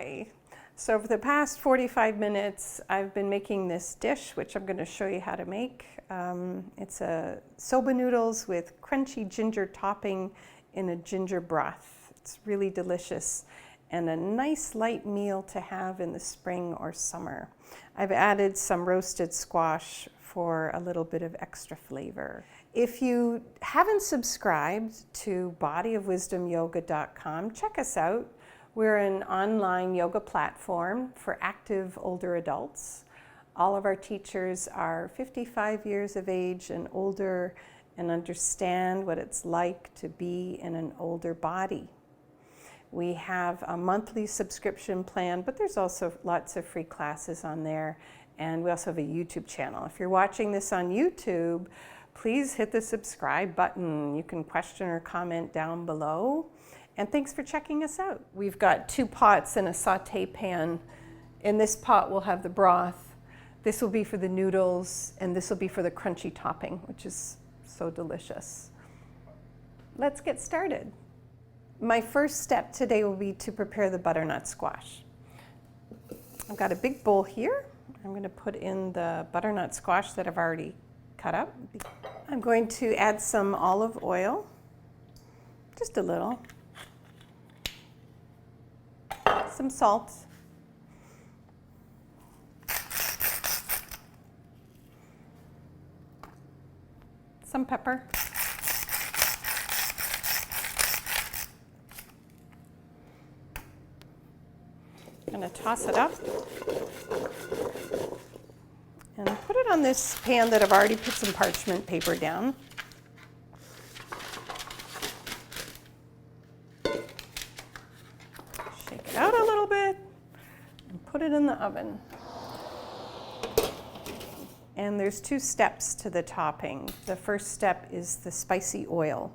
Hi. So for the past 45 minutes, I've been making this dish, which I'm going to show you how to make. It's a soba noodles with crunchy ginger topping in a ginger broth. It's really delicious and a nice light meal to have in the spring or summer. I've added some roasted squash for a little bit of extra flavor. If you haven't subscribed to bodyofwisdomyoga.com, check us out. We're an online yoga platform for active older adults. All of our teachers are 55 years of age and older and understand what it's like to be in an older body. We have a monthly subscription plan, but there's also lots of free classes on there. And we also have a YouTube channel. If you're watching this on YouTube, please hit the subscribe button. You can question or comment down below. And thanks for checking us out. We've got 2 pots and a saute pan. In this pot, we'll have the broth. This will be for the noodles, and this will be for the crunchy topping, which is so delicious. Let's get started. My first step today will be to prepare the butternut squash. I've got a big bowl here. I'm going to put in the butternut squash that I've already cut up. I'm going to add some olive oil, just a little. Some salt, some pepper, I'm going to toss it up and put it on this pan that I've already put some parchment paper down. Out a little bit and put it in the oven. And there's 2 steps to the topping. The first step is the spicy oil.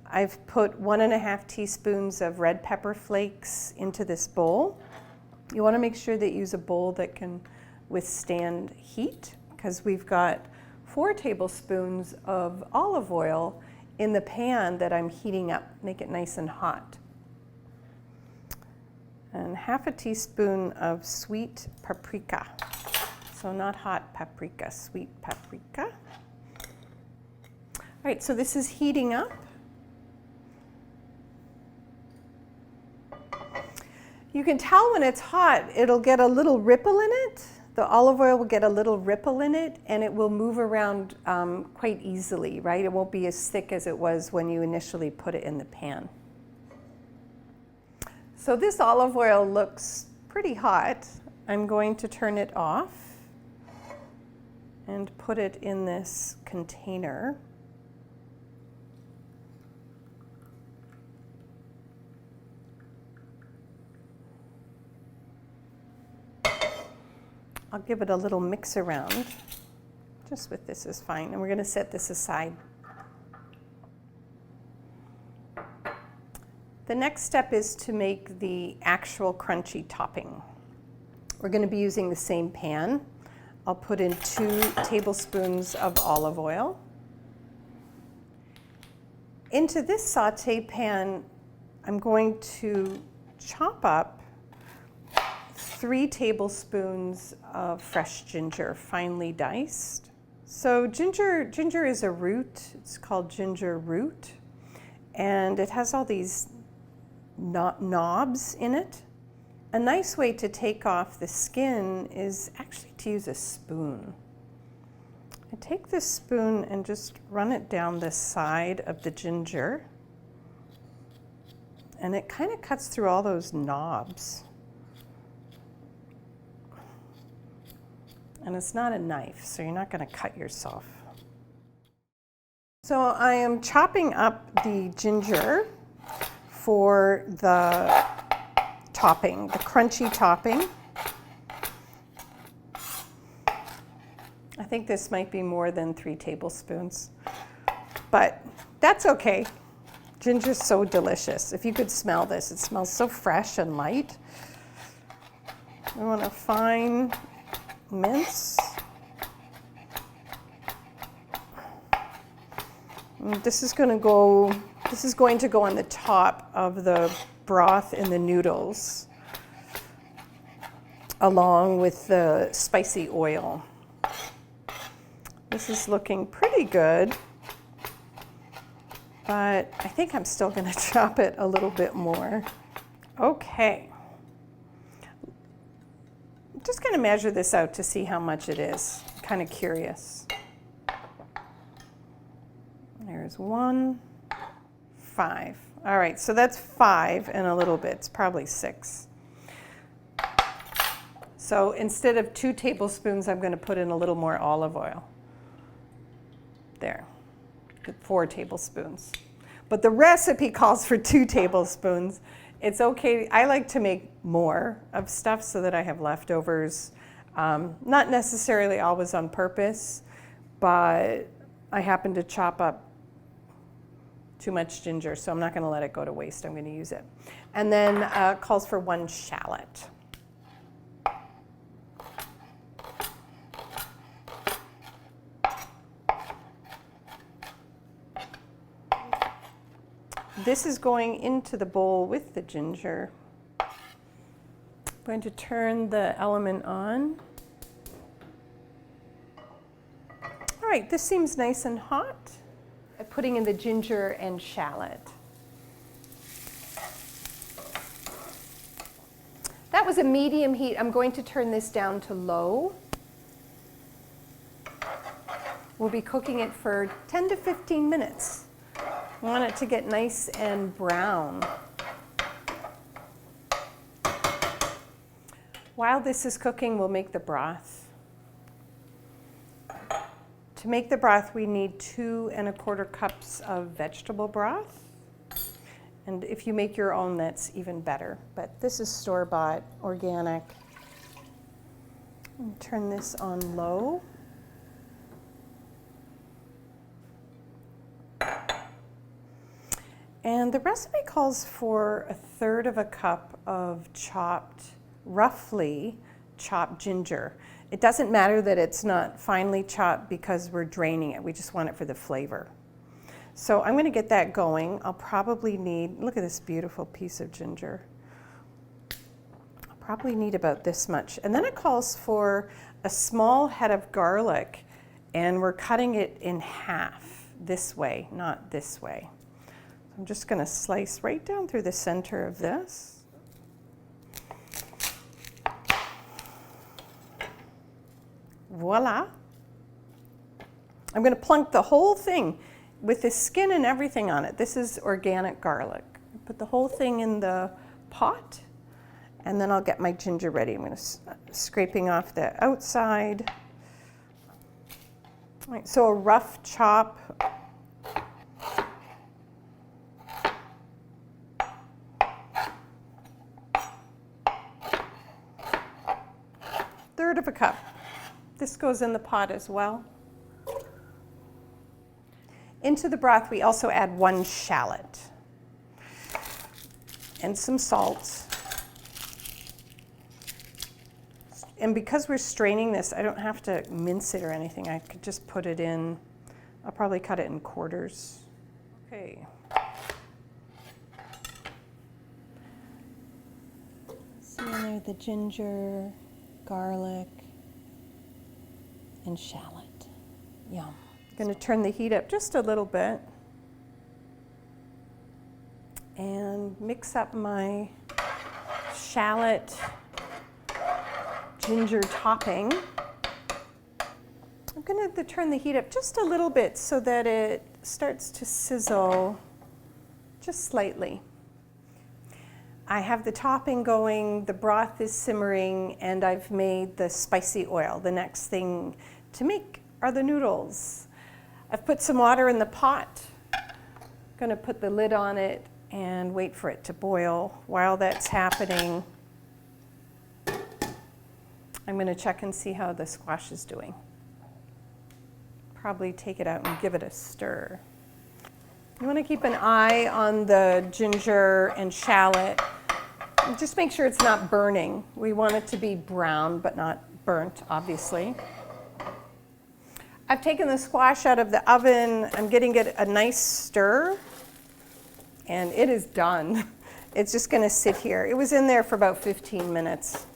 I've put 1.5 teaspoons of red pepper flakes into this bowl. You want to make sure that you use a bowl that can withstand heat, because we've got 4 tablespoons of olive oil in the pan that I'm heating up. Make it nice and hot. And 1/2 teaspoon of sweet paprika. So not hot paprika, sweet paprika. All right, so this is heating up. You can tell when it's hot, it'll get a little ripple in it. The olive oil will get a little ripple in it, and it will move around quite easily, right? It won't be as thick as it was when you initially put it in the pan. So this olive oil looks pretty hot. I'm going to turn it off and put it in this container. I'll give it a little mix around. Just with this is fine. And we're going to set this aside. The next step is to make the actual crunchy topping. We're going to be using the same pan. I'll put in 2 tablespoons of olive oil. Into this saute pan, I'm going to chop up 3 tablespoons of fresh ginger, finely diced. So ginger is a root. It's called ginger root. And it has all these knobs in it. A nice way to take off the skin is actually to use a spoon. I take this spoon and just run it down the side of the ginger, and it kind of cuts through all those knobs. And it's not a knife, so you're not going to cut yourself. So I am chopping up the ginger for the topping, the crunchy topping. I think this might be more than 3 tablespoons, but that's okay. Ginger's so delicious. If you could smell this, it smells so fresh and light. I want a fine mince. And this is going to go on the top of the broth in the noodles. along with the spicy oil. This is looking pretty good, but I think I'm still going to chop it a little bit more. Okay. I'm just going to measure this out to see how much it is. I'm kind of curious. There's 1, 5. All right, so that's 5 and a little bit. It's probably 6. So instead of 2 tablespoons, I'm going to put in a little more olive oil. There, 4 tablespoons. But the recipe calls for 2 tablespoons. It's okay. I like to make more of stuff so that I have leftovers. Not necessarily always on purpose, but I happen to chop up too much ginger, so I'm not going to let it go to waste. I'm going to use it. And then calls for 1 shallot. This is going into the bowl with the ginger. I'm going to turn the element on. All right, this seems nice and hot. I'm putting in the ginger and shallot. That was a medium heat. I'm going to turn this down to low. We'll be cooking it for 10 to 15 minutes. I want it to get nice and brown. While this is cooking, we'll make the broth. To make the broth, we need 2 1/4 cups of vegetable broth. And if you make your own, that's even better. But this is store-bought, organic. Turn this on low. And the recipe calls for 1/3 cup of roughly chopped ginger. It doesn't matter that it's not finely chopped because we're draining it. We just want it for the flavor. So I'm going to get that going. I'll probably need, look at this beautiful piece of ginger. I'll probably need about this much. And then it calls for a small head of garlic, and we're cutting it in half this way, not this way. I'm just going to slice right down through the center of this. Voila. I'm going to plunk the whole thing with the skin and everything on it. This is organic garlic. Put the whole thing in the pot, and then I'll get my ginger ready. I'm going to scraping off the outside. All right, so a rough chop. 1/3 cup. This goes in the pot as well. Into the broth, we also add 1 shallot and some salt. And because we're straining this, I don't have to mince it or anything. I could just put it in. I'll probably cut it in quarters. Okay. See in there the ginger, garlic, and shallot. Yum. I'm going to turn the heat up just a little bit and mix up my shallot ginger topping. I'm going to turn the heat up just a little bit so that it starts to sizzle just slightly. I have the topping going, the broth is simmering, and I've made the spicy oil. The next thing to make are the noodles. I've put some water in the pot. I'm going to put the lid on it and wait for it to boil. While that's happening, I'm going to check and see how the squash is doing. Probably take it out and give it a stir. You want to keep an eye on the ginger and shallot. Just make sure it's not burning. We want it to be brown, but not burnt, obviously. I've taken the squash out of the oven. I'm getting it a nice stir, and it is done. It's just going to sit here. It was in there for about 15 minutes.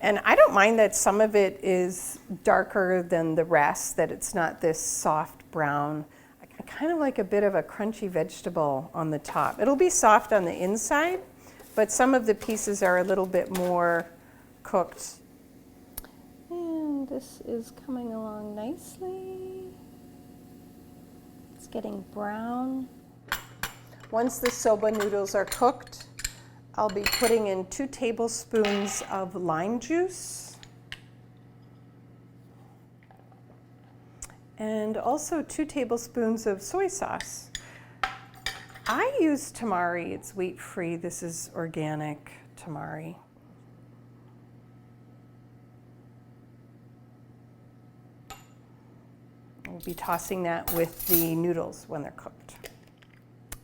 And I don't mind that some of it is darker than the rest, that it's not this soft brown. I kind of like a bit of a crunchy vegetable on the top. It'll be soft on the inside, but some of the pieces are a little bit more cooked. And this is coming along nicely. It's getting brown. Once the soba noodles are cooked, I'll be putting in 2 tablespoons of lime juice and also 2 tablespoons of soy sauce. I use tamari, it's wheat-free. This is organic tamari. We'll be tossing that with the noodles when they're cooked.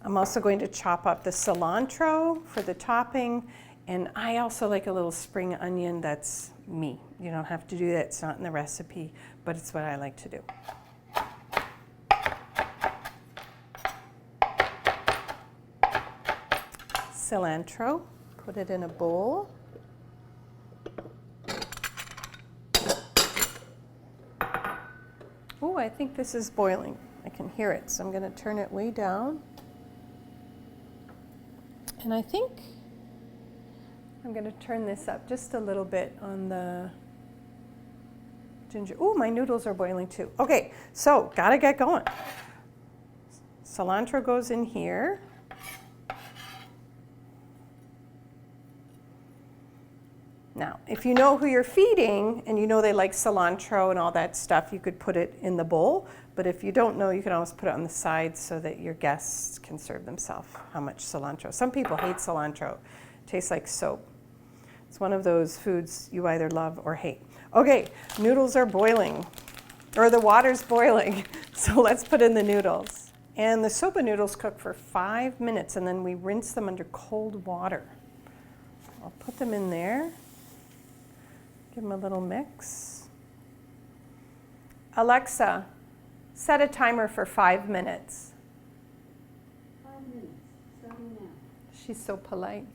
I'm also going to chop up the cilantro for the topping, and I also like a little spring onion. That's me. You don't have to do that, it's not in the recipe, but it's what I like to do. Cilantro, put it in a bowl. Oh, I think this is boiling. I can hear it, so I'm going to turn it way down. And I think I'm going to turn this up just a little bit on the ginger. Oh, my noodles are boiling too. Okay, so gotta get going. Cilantro goes in here. Now, if you know who you're feeding and you know they like cilantro and all that stuff, you could put it in the bowl. But if you don't know, you can always put it on the side so that your guests can serve themselves how much cilantro. Some people hate cilantro. It tastes like soap. It's one of those foods you either love or hate. Okay, noodles are boiling, or the water's boiling. So let's put in the noodles. And the soba noodles cook for 5 minutes, and then we rinse them under cold water. I'll put them in there. Give them a little mix. Alexa, set a timer for 5 minutes. 5 minutes, starting now. She's so polite.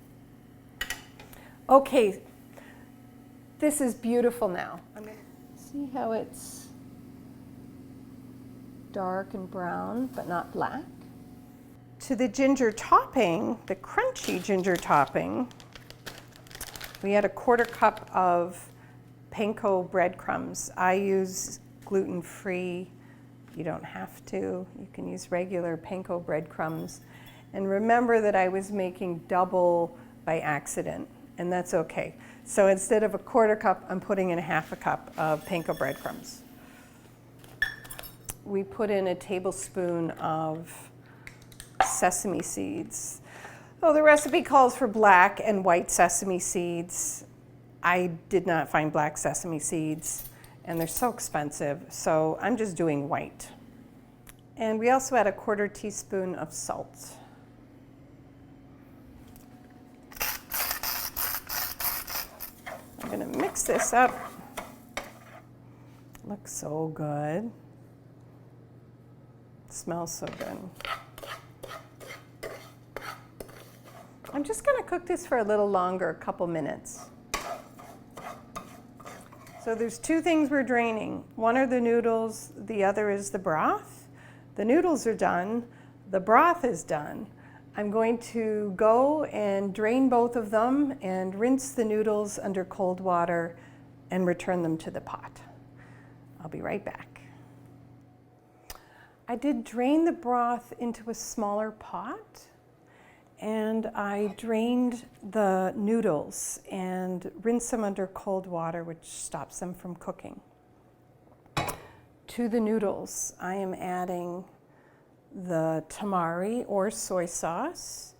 Okay, this is beautiful now. See how it's dark and brown, but not black? To the ginger topping, the crunchy ginger topping, we add a 1/4 cup of panko breadcrumbs. I use gluten-free. You don't have to. You can use regular panko breadcrumbs. And remember that I was making double by accident, and that's okay. So instead of a 1/4 cup, I'm putting in a 1/2 cup of panko breadcrumbs. We put in a tablespoon of sesame seeds. Oh, the recipe calls for black and white sesame seeds. I did not find black sesame seeds, and they're so expensive, so I'm just doing white. And we also add a 1/4 teaspoon of salt. I'm going to mix this up. Looks so good. Smells so good. I'm just going to cook this for a little longer, a couple minutes. So there's 2 things we're draining. One are the noodles, the other is the broth. The noodles are done, the broth is done. I'm going to go and drain both of them and rinse the noodles under cold water and return them to the pot. I'll be right back. I did drain the broth into a smaller pot, and I drained the noodles and rinsed them under cold water, which stops them from cooking. To the noodles, I am adding the tamari or soy sauce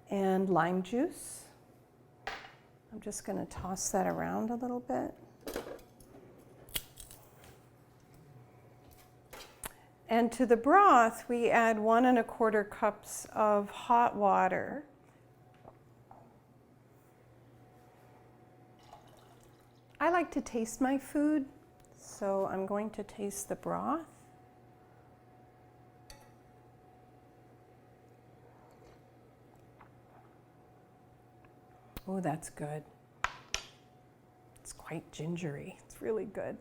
and lime juice. I'm just going to toss that around a little bit. And to the broth, we add 1 1/4 cups of hot water. I like to taste my food, so I'm going to taste the broth. Oh, that's good. It's quite quite gingery. It's really good.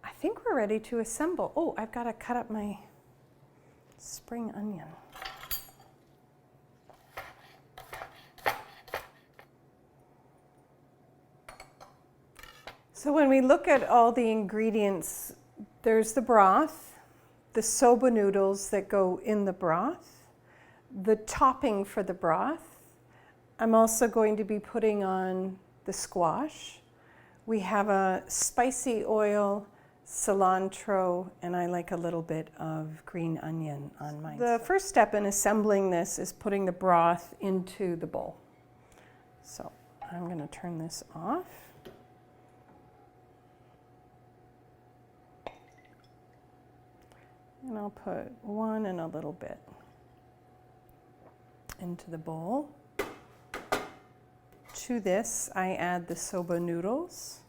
I think we're ready to assemble. Oh, I've got to cut up my spring onion. So when we look at all the ingredients, there's the broth, the soba noodles that go in the broth, the topping for the broth. I'm also going to be putting on the squash. We have a spicy oil, cilantro, and I like a little bit of green onion on mine. The first step in assembling this is putting the broth into the bowl. So I'm going to turn this off. And I'll put one and a little bit into the bowl. To this, I add the soba noodles.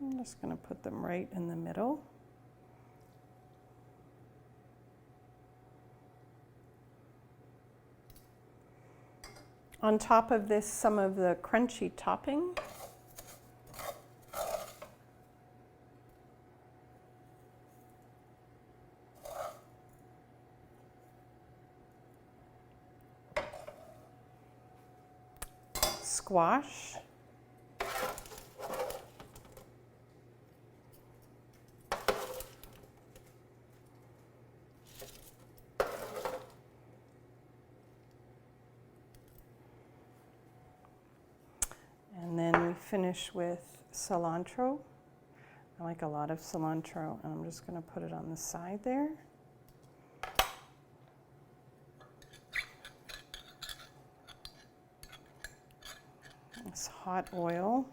I'm just going to put them right in the middle. On top of this, some of the crunchy topping. Squash. And then we finish with cilantro. I like a lot of cilantro, and I'm just going to put it on the side there. This hot oil.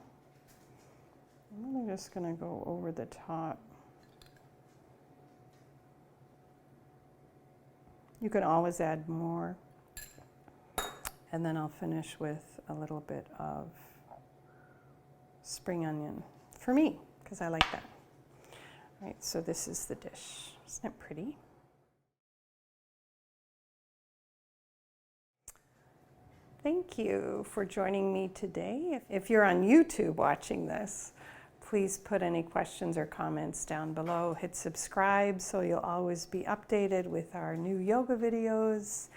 I'm really just going to go over the top. You can always add more. And then I'll finish with a little bit of spring onion for me, because I like that. All right, so this is the dish. Isn't it pretty? Thank you for joining me today. If you're on YouTube watching this, please put any questions or comments down below. Hit subscribe so you'll always be updated with our new yoga videos.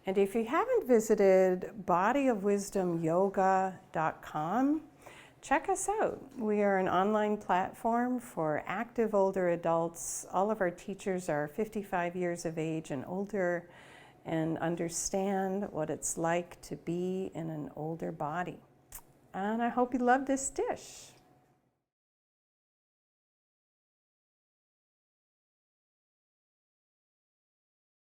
And if you haven't visited bodyofwisdomyoga.com, check us out. We are an online platform for active older adults. All of our teachers are 55 years of age and older, and understand what it's like to be in an older body. And I hope you love this dish.